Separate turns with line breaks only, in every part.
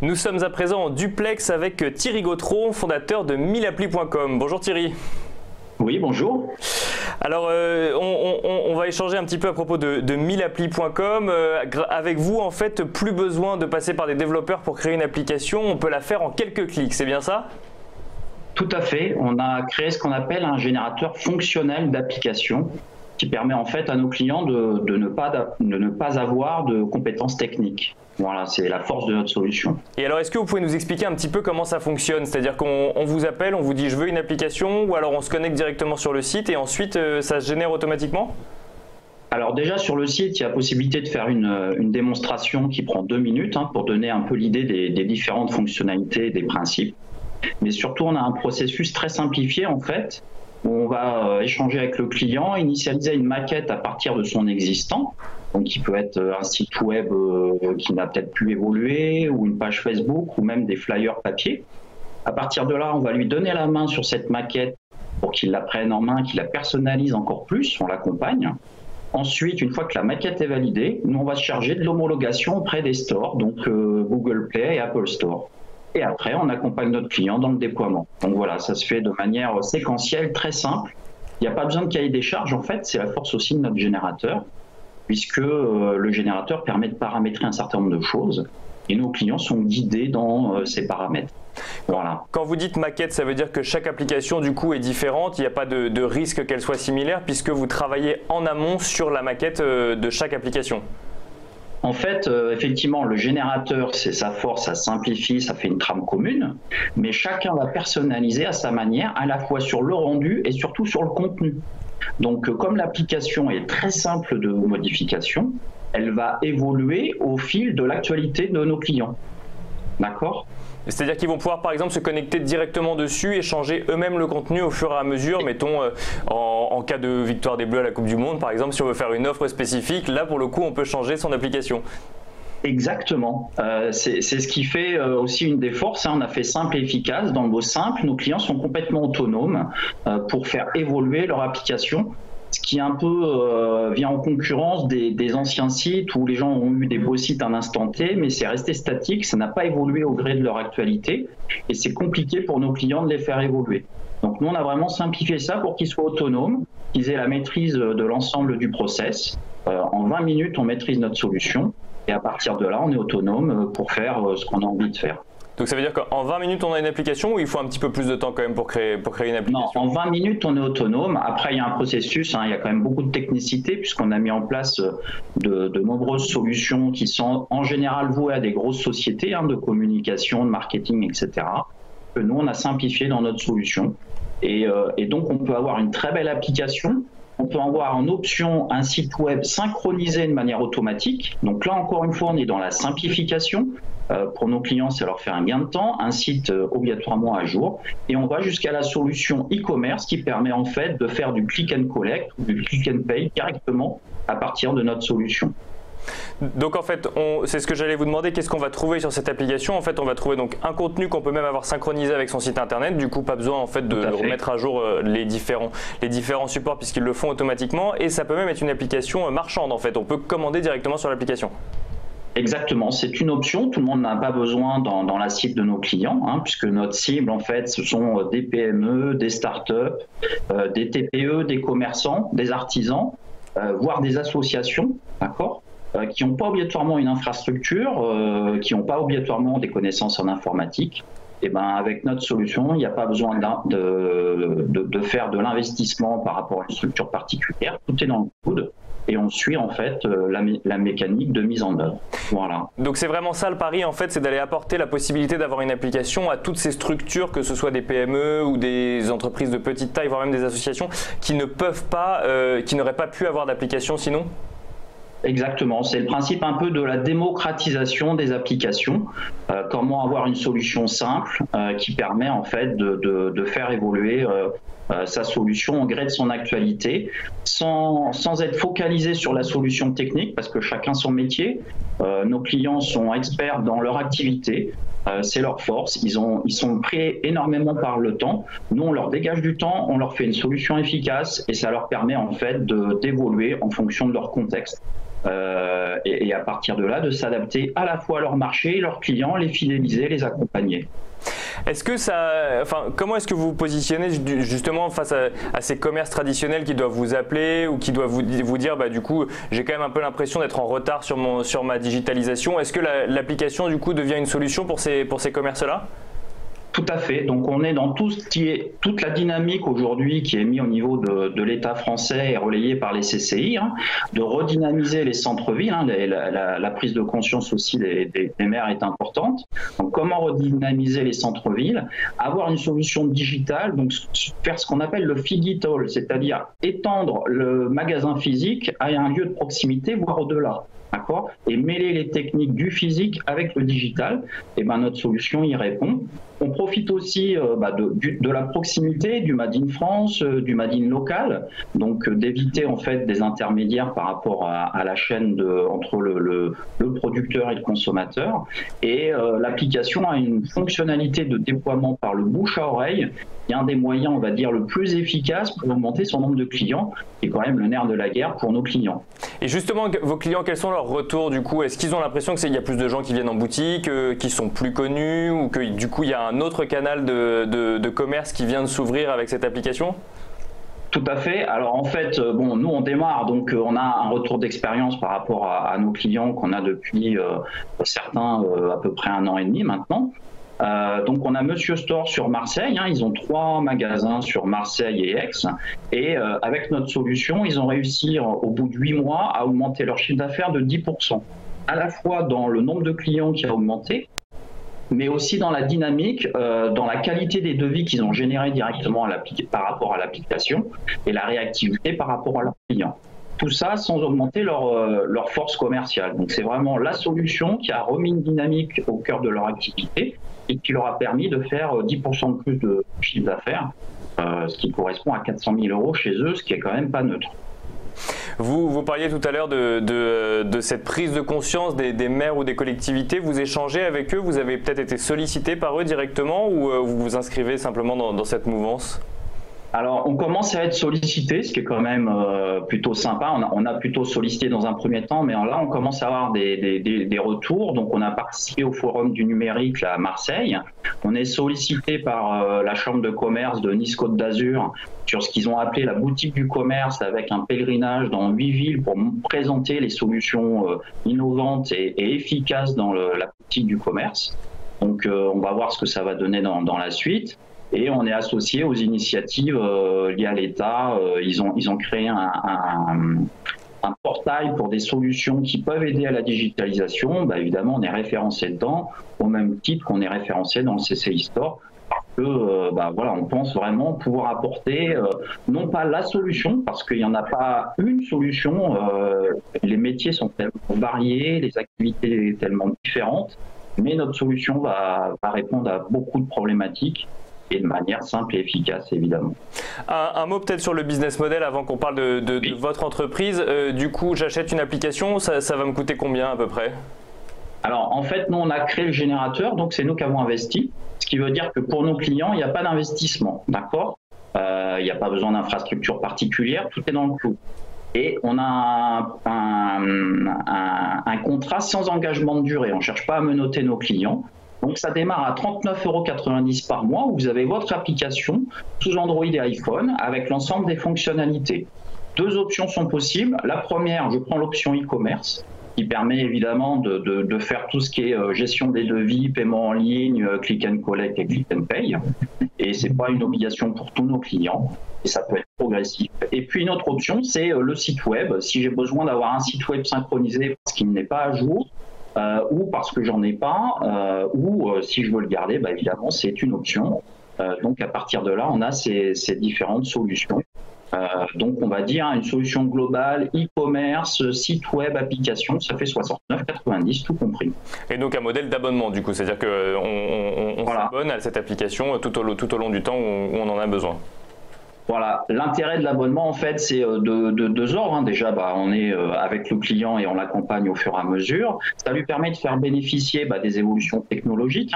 Nous sommes à présent en duplex avec Thierry Gautreau, fondateur de 1000appli.com. Bonjour Thierry.
Oui, bonjour.
Alors, on va échanger un petit peu à propos de 1000appli.com. Avec vous, en fait, plus besoin de passer par des développeurs pour créer une application. On peut la faire en quelques clics, c'est bien ça ?
Tout à fait. On a créé ce qu'on appelle un générateur fonctionnel d'applications qui permet en fait à nos clients de ne pas avoir de compétences techniques. Voilà, c'est la force de notre solution.
Et alors, est-ce que vous pouvez nous expliquer un petit peu comment ça fonctionne ? C'est-à-dire qu'on vous appelle, on vous dit « je veux une application » ou alors on se connecte directement sur le site et ensuite ça se génère automatiquement ?
Alors déjà sur le site, il y a possibilité de faire une démonstration qui prend 2 minutes pour donner un peu l'idée des différentes fonctionnalités et des principes. Mais surtout, on a un processus très simplifié en fait, où on va échanger avec le client, initialiser une maquette à partir de son existant. Donc, qui peut être un site web qui n'a peut-être plus évolué, ou une page Facebook, ou même des flyers papier. À partir de là, on va lui donner la main sur cette maquette pour qu'il la prenne en main, qu'il la personnalise encore plus, on l'accompagne. Ensuite, une fois que la maquette est validée, nous, on va se charger de l'homologation auprès des stores, donc Google Play et Apple Store. Et après, on accompagne notre client dans le déploiement. Donc voilà, ça se fait de manière séquentielle, très simple. Il n'y a pas besoin de cahier des charges, en fait, c'est la force aussi de notre générateur, puisque le générateur permet de paramétrer un certain nombre de choses et nos clients sont guidés dans ces paramètres. Voilà.
Quand vous dites maquette, ça veut dire que chaque application du coup est différente, il n'y a pas de risque qu'elle soit similaire puisque vous travaillez en amont sur la maquette de chaque application.
En fait, effectivement, le générateur, c'est sa force, ça simplifie, ça fait une trame commune, mais chacun va personnaliser à sa manière, à la fois sur le rendu et surtout sur le contenu. Donc, comme l'application est très simple de modification, elle va évoluer au fil de l'actualité de nos clients. D'accord ?
C'est-à-dire qu'ils vont pouvoir, par exemple, se connecter directement dessus et changer eux-mêmes le contenu au fur et à mesure. Mettons, en cas de victoire des Bleus à la Coupe du Monde, par exemple, si on veut faire une offre spécifique, là, pour le coup, on peut changer son application.
Exactement. C'est ce qui fait aussi une des forces. On a fait simple et efficace. Dans le mot simple, nos clients sont complètement autonomes pour faire évoluer leur application. Ce qui un peu vient en concurrence des anciens sites où les gens ont eu des beaux sites à un instant T, mais c'est resté statique, ça n'a pas évolué au gré de leur actualité et c'est compliqué pour nos clients de les faire évoluer. Donc nous, on a vraiment simplifié ça pour qu'ils soient autonomes, qu'ils aient la maîtrise de l'ensemble du process. En 20 minutes, on maîtrise notre solution et à partir de là, on est autonome pour faire ce qu'on a envie de faire.
Donc ça veut dire qu'en 20 minutes, on a une application ou il faut un petit peu plus de temps quand même pour créer une application ?
Non, en 20 minutes, on est autonome. Après, il y a un processus, il y a quand même beaucoup de technicité puisqu'on a mis en place de nombreuses solutions qui sont en général vouées à des grosses sociétés de communication, de marketing, etc. Que nous, on a simplifié dans notre solution. Et donc, on peut avoir une très belle application. On peut avoir en option un site web synchronisé de manière automatique. Donc là, encore une fois, on est dans la simplification. Pour nos clients, ça leur fait un gain de temps, un site obligatoirement à jour. Et on va jusqu'à la solution e-commerce qui permet en fait de faire du click and collect ou du click and pay directement à partir de notre solution.
Donc en fait, c'est ce que j'allais vous demander, qu'est-ce qu'on va trouver sur cette application ? En fait, on va trouver donc un contenu qu'on peut même avoir synchronisé avec son site internet, du coup pas besoin en fait de remettre à jour les différents supports puisqu'ils le font automatiquement, et ça peut même être une application marchande en fait, on peut commander directement sur l'application.
Exactement, c'est une option, tout le monde n'a pas besoin dans la cible de nos clients, puisque notre cible en fait ce sont des PME, des startups, des TPE, des commerçants, des artisans, voire des associations, d'accord ? Qui n'ont pas obligatoirement une infrastructure, qui n'ont pas obligatoirement des connaissances en informatique. Et ben avec notre solution, il n'y a pas besoin de faire de l'investissement par rapport à une structure particulière. Tout est dans le coude et on suit en fait la mécanique de mise en œuvre. Voilà.
Donc c'est vraiment ça le pari en fait, c'est d'aller apporter la possibilité d'avoir une application à toutes ces structures, que ce soit des PME ou des entreprises de petite taille, voire même des associations, qui ne peuvent pas, qui n'auraient pas pu avoir d'application sinon.
Exactement, c'est le principe un peu de la démocratisation des applications. Comment avoir une solution simple qui permet en fait de faire évoluer sa solution au gré de son actualité, sans être focalisé sur la solution technique, parce que chacun son métier. Nos clients sont experts dans leur activité, c'est leur force, ils sont pris énormément par le temps. Nous, on leur dégage du temps, on leur fait une solution efficace et ça leur permet en fait d'évoluer en fonction de leur contexte. Et à partir de là, de s'adapter à la fois à leur marché, leurs clients, les fidéliser, les accompagner.
Est-ce que comment est-ce que vous vous positionnez justement face à ces commerces traditionnels qui doivent vous appeler ou qui doivent vous dire du coup j'ai quand même un peu l'impression d'être en retard sur ma digitalisation. Est-ce que l'application du coup devient une solution pour ces commerces-là ?
Tout à fait. Donc on est dans toute la dynamique aujourd'hui qui est mise au niveau de l'État français et relayée par les CCI, de redynamiser les centres-villes. La prise de conscience aussi des maires est importante. Donc comment redynamiser les centres-villes, avoir une solution digitale, donc faire ce qu'on appelle le phygital, c'est-à-dire étendre le magasin physique à un lieu de proximité, voire au-delà. D'accord ? Et mêler les techniques du physique avec le digital, et notre solution y répond. On profite aussi de la proximité, du Made in France, du Made in local, donc d'éviter en fait des intermédiaires par rapport à la chaîne entre le producteur et le consommateur. Et l'application a une fonctionnalité de déploiement par le bouche à oreille, qui est un des moyens, on va dire, le plus efficace pour augmenter son nombre de clients, qui est quand même le nerf de la guerre pour nos clients.
Et justement, vos clients, quels sont leurs retours du coup ? Est-ce qu'ils ont l'impression qu'il y a plus de gens qui viennent en boutique, qui sont plus connus, ou que du coup il y a un autre canal de commerce qui vient de s'ouvrir avec cette application ?
Tout à fait. Alors en fait, nous on démarre, donc on a un retour d'expérience par rapport à nos clients qu'on a depuis certains à peu près 1 an et demi maintenant. Donc on a Monsieur Store sur Marseille, ils ont 3 magasins sur Marseille et Aix, et avec notre solution, ils ont réussi au bout de 8 mois à augmenter leur chiffre d'affaires de 10%, à la fois dans le nombre de clients qui a augmenté, mais aussi dans la dynamique, dans la qualité des devis qu'ils ont générés directement par rapport à l'application et la réactivité par rapport à leurs clients. Tout ça sans augmenter leur force commerciale. Donc c'est vraiment la solution qui a remis une dynamique au cœur de leur activité et qui leur a permis de faire 10% de plus de chiffre d'affaires, ce qui correspond à 400 000 € chez eux, ce qui est quand même pas neutre.
Vous parliez tout à l'heure de cette prise de conscience des maires ou des collectivités. Vous échangez avec eux, vous avez peut-être été sollicité par eux directement ou vous vous inscrivez simplement dans cette mouvance ?
Alors, on commence à être sollicité, ce qui est quand même plutôt sympa. On a plutôt sollicité dans un premier temps, mais là, on commence à avoir des retours. Donc, on a participé au Forum du numérique là, à Marseille. On est sollicité par la Chambre de commerce de Nice-Côte d'Azur sur ce qu'ils ont appelé la boutique du commerce, avec un pèlerinage dans 8 villes pour présenter les solutions innovantes et efficaces dans la boutique du commerce. Donc, on va voir ce que ça va donner dans la suite. Et on est associé aux initiatives liées à l'État. Ils ont créé un portail pour des solutions qui peuvent aider à la digitalisation. Évidemment, on est référencé dedans, au même titre qu'on est référencé dans le CCI Store. Parce que, on pense vraiment pouvoir apporter, non pas la solution, parce qu'il n'y en a pas une solution. Les métiers sont tellement variés, les activités tellement différentes, mais notre solution va répondre à beaucoup de problématiques. Et de manière simple et efficace, évidemment.
Un mot peut-être sur le business model avant qu'on parle de votre entreprise. Du coup, j'achète une application, ça va me coûter combien à peu près ?
Alors, en fait, nous, on a créé le générateur, donc c'est nous qui avons investi. Ce qui veut dire que pour nos clients, il n'y a pas d'investissement, d'accord ? Il n'y a pas besoin d'infrastructure particulière, tout est dans le clou. Et on a un contrat sans engagement de durée. On ne cherche pas à menotter nos clients. Donc ça démarre à 39,90 € par mois où vous avez votre application sous Android et iPhone avec l'ensemble des fonctionnalités. 2 options sont possibles. La première, je prends l'option e-commerce qui permet évidemment de faire tout ce qui est gestion des devis, paiement en ligne, click and collect et click and pay. Et c'est pas une obligation pour tous nos clients. Et ça peut être progressif. Et puis une autre option, c'est le site web. Si j'ai besoin d'avoir un site web synchronisé parce qu'il n'est pas à jour, ou parce que j'en ai pas, ou si je veux le garder, évidemment c'est une option. Donc à partir de là, on a ces différentes solutions. Donc on va dire une solution globale, e-commerce, site web, application, ça fait 69,90 tout compris.
Et donc un modèle d'abonnement du coup, c'est-à-dire qu'on s'abonne à cette application tout au long du temps où on en a besoin.
Voilà, l'intérêt de l'abonnement, en fait, c'est de deux ordres. Hein. Déjà, on est avec le client et on l'accompagne au fur et à mesure. Ça lui permet de faire bénéficier des évolutions technologiques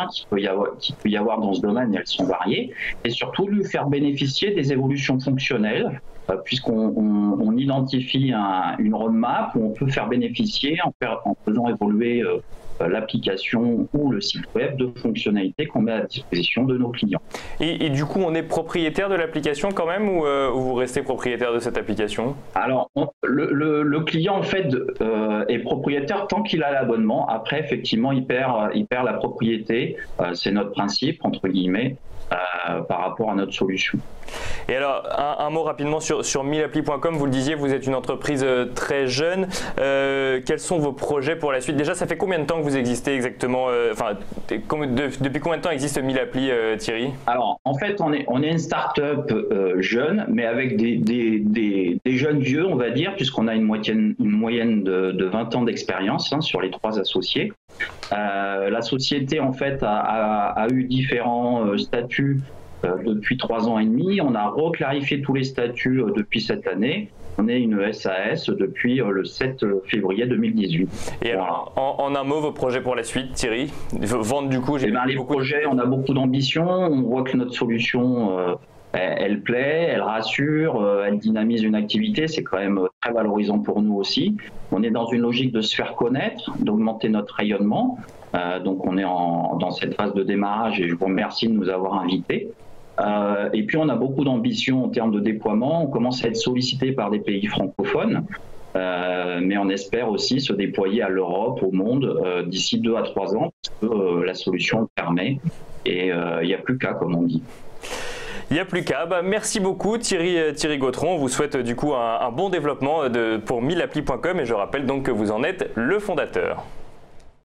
qu'il peut y avoir dans ce domaine, et elles sont variées. Et surtout, lui faire bénéficier des évolutions fonctionnelles, puisqu'on identifie une roadmap où on peut faire bénéficier, en faisant évoluer l'application ou le site web, de fonctionnalités qu'on met à disposition de nos clients.
Et du coup, on est propriétaire de l'application quand même, ou vous restez propriétaire de cette application?
Alors, le client, en fait, est propriétaire tant qu'il a l'abonnement. Après, effectivement, il perd la propriété. C'est notre principe, entre guillemets, par rapport à notre solution.
Et alors, un mot rapidement sur 1000appli.com. Vous le disiez, vous êtes une entreprise très jeune. Quels sont vos projets pour la suite? Déjà, ça fait combien de temps que vous existez exactement? Depuis combien de temps existe 1000appli, Thierry?
Alors, en fait, on est une start-up jeune, mais avec des jeunes vieux, on va dire, puisqu'on a une moyenne de 20 ans d'expérience sur les 3 associés. La société, en fait, a eu différents statuts depuis 3 ans et demi. On a reclarifié tous les statuts depuis cette année. On est une SAS depuis le 7 février 2018.
Et alors, en un mot, vos projets pour la suite, Thierry? Vendre du coup,
les projets, on a beaucoup d'ambition. On voit que notre solution, elle plaît, elle rassure, elle dynamise une activité. C'est quand même très valorisant pour nous aussi. On est dans une logique de se faire connaître, d'augmenter notre rayonnement. Donc on est dans cette phase de démarrage et je vous remercie de nous avoir invités. Et puis on a beaucoup d'ambition en termes de déploiement. On commence à être sollicité par des pays francophones, mais on espère aussi se déployer à l'Europe, au monde, d'ici 2 à 3 ans, parce que la solution le permet. Et il n'y a plus qu'à, comme on dit.
Il n'y a plus qu'à. Merci beaucoup Thierry Gautron. On vous souhaite du coup un bon développement pour 1000appli.com et je rappelle donc que vous en êtes le fondateur.